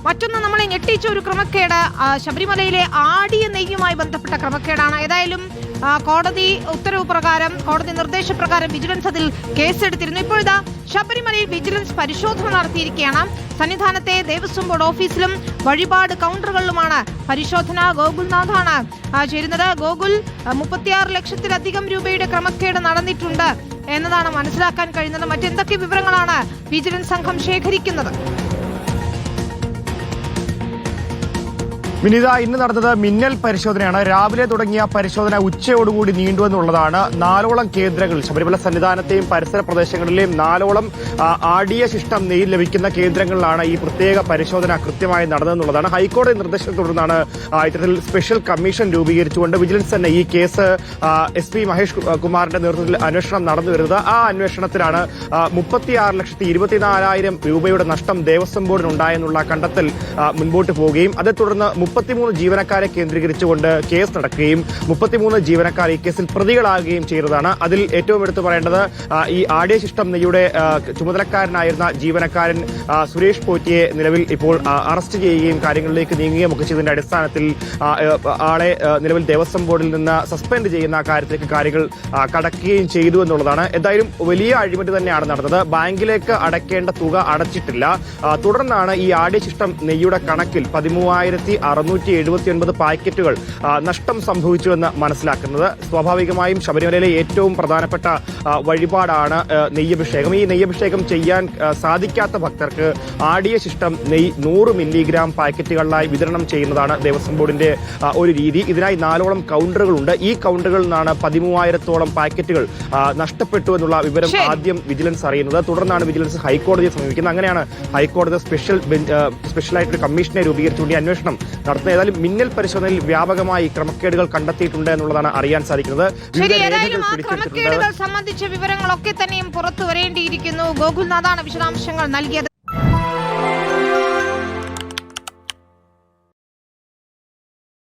മറ്റൊന്ന് നമ്മളെ ഞെട്ടിച്ച ഒരു ക്രമക്കേട് ശബരിമലയിലെ ആടിയ നെയ്യുമായി ബന്ധപ്പെട്ട ക്രമക്കേടാണ്. ഏതായാലും കോടതി ഉത്തരവ് പ്രകാരം, കോടതി നിർദ്ദേശപ്രകാരം വിജിലൻസ് അതിൽ കേസെടുത്തിരുന്നു. ഇപ്പോഴിതാ ശബരിമലയിൽ വിജിലൻസ് പരിശോധന നടത്തിയിരിക്കുകയാണ്. സന്നിധാനത്തെ ദേവസ്വം ബോർഡ് ഓഫീസിലും വഴിപാട് കൗണ്ടറുകളിലുമാണ് പരിശോധന. ഗോകുൽനാഥാണ് ചേരുന്നത്. ഗോകുൽ, 36 ലക്ഷത്തിലധികം രൂപയുടെ ക്രമക്കേട് നടന്നിട്ടുണ്ട് എന്നതാണ് മനസ്സിലാക്കാൻ കഴിയുന്നത്. മറ്റെന്തൊക്കെ വിവരങ്ങളാണ് വിജിലൻസ് സംഘം ശേഖരിക്കുന്നത്? വിനീത, ഇന്ന് നടന്നത് മിന്നൽ പരിശോധനയാണ്. രാവിലെ തുടങ്ങിയ പരിശോധന ഉച്ചയോടുകൂടി നീണ്ടുവെന്നുള്ളതാണ്. 4ഓളം കേന്ദ്രങ്ങൾ, ശബരിമല സന്നിധാനത്തെയും പരിസര പ്രദേശങ്ങളിലെയും 4ഓളം ആടിയ ശിഷ്ടം നെയ്യ് ലഭിക്കുന്ന കേന്ദ്രങ്ങളിലാണ് ഈ പ്രത്യേക പരിശോധന കൃത്യമായി നടന്നതെന്നുള്ളതാണ്. ഹൈക്കോടതി നിർദ്ദേശത്തെ തുടർന്നാണ് ഇത്തരത്തിൽ സ്പെഷ്യൽ കമ്മീഷൻ രൂപീകരിച്ചുകൊണ്ട് വിജിലൻസ് തന്നെ ഈ കേസ് SP മഹേഷ് കുമാറിന്റെ നേതൃത്വത്തിൽ അന്വേഷണം നടന്നു വരുന്നത്. ആ അന്വേഷണത്തിലാണ് 36,24,000 രൂപയുടെ നഷ്ടം ദേവസ്വം ബോർഡിനുണ്ടായെന്നുള്ള കണ്ടെത്തൽ മുൻപോട്ട് പോവുകയും അതേ തുടർന്ന് 33 ജീവനക്കാരെ കേന്ദ്രീകരിച്ചുകൊണ്ട് കേസ് നടക്കുകയും 33 ജീവനക്കാർ ഈ കേസിൽ പ്രതികളാകുകയും ചെയ്തതാണ്. അതിൽ ഏറ്റവും എടുത്തു പറയേണ്ടത് ഈ ആടിയ ശിഷ്ടം നെയ്യുടെ ചുമതലക്കാരനായിരുന്ന ജീവനക്കാരൻ സുരേഷ് പോറ്റിയെ നിലവിൽ ഇപ്പോൾ അറസ്റ്റ് ചെയ്യുകയും കാര്യങ്ങളിലേക്ക് നീങ്ങുകയും ഒക്കെ ചെയ്തതിന്റെ അടിസ്ഥാനത്തിൽ ആളെ നിലവിൽ ദേവസ്വം ബോർഡിൽ നിന്ന് സസ്പെൻഡ് ചെയ്യുന്ന കാര്യത്തിലേക്ക് കാര്യങ്ങൾ കടക്കുകയും ചെയ്തു എന്നുള്ളതാണ്. എന്തായാലും വലിയ അഴിമതി തന്നെയാണ് നടന്നത്. ബാങ്കിലേക്ക് അടയ്ക്കേണ്ട തുക അടച്ചിട്ടില്ല. തുടർന്നാണ് ഈ ആടിയ ശിഷ്ടം നെയ്യുടെ കണക്കിൽ 13,679 പാക്കറ്റുകൾ നഷ്ടം സംഭവിച്ചുവെന്ന് മനസ്സിലാക്കുന്നത്. സ്വാഭാവികമായും ശബരിമലയിലെ ഏറ്റവും പ്രധാനപ്പെട്ട വഴിപാടാണ് നെയ്യഭിഷേകം. ഈ നെയ്യഭിഷേകം ചെയ്യാൻ സാധിക്കാത്ത ഭക്തർക്ക് ആടിയ ശിഷ്ടം നെയ്യ് 100 മില്ലിഗ്രാം പാക്കറ്റുകളിലായി വിതരണം ചെയ്യുന്നതാണ് ദേവസ്വം ബോർഡിന്റെ ഒരു രീതി. ഇതിനായി 4ഓളം കൗണ്ടറുകളുണ്ട്. ഈ കൗണ്ടറുകളിൽ നിന്നാണ് 13,000-ഓളം പാക്കറ്റുകൾ നഷ്ടപ്പെട്ടു എന്നുള്ള വിവരം ആദ്യം വിജിലൻസ് അറിയുന്നത്. തുടർന്നാണ് വിജിലൻസ് ഹൈക്കോടതിയെ സമീപിക്കുന്നത്. അങ്ങനെയാണ് ഹൈക്കോടതി സ്പെഷ്യലായിട്ടൊരു കമ്മീഷനെ രൂപീകരിച്ചുകൊണ്ട് അന്വേഷണം നടത്തുന്നത്. ഏതായാലും മിന്നൽ പരിശോധനയിൽ വ്യാപകമായി ക്രമക്കേടുകൾ കണ്ടെത്തിയിട്ടുണ്ട് എന്നുള്ളതാണ് അറിയാൻ സാധിക്കുന്നത്. ക്രമക്കേടുകൾ സംബന്ധിച്ച വിവരങ്ങളൊക്കെ തന്നെയും പുറത്തു വരേണ്ടിയിരിക്കുന്നു. ഗോകുൽനാഥാണ് വിശദാംശങ്ങൾ നൽകിയത്.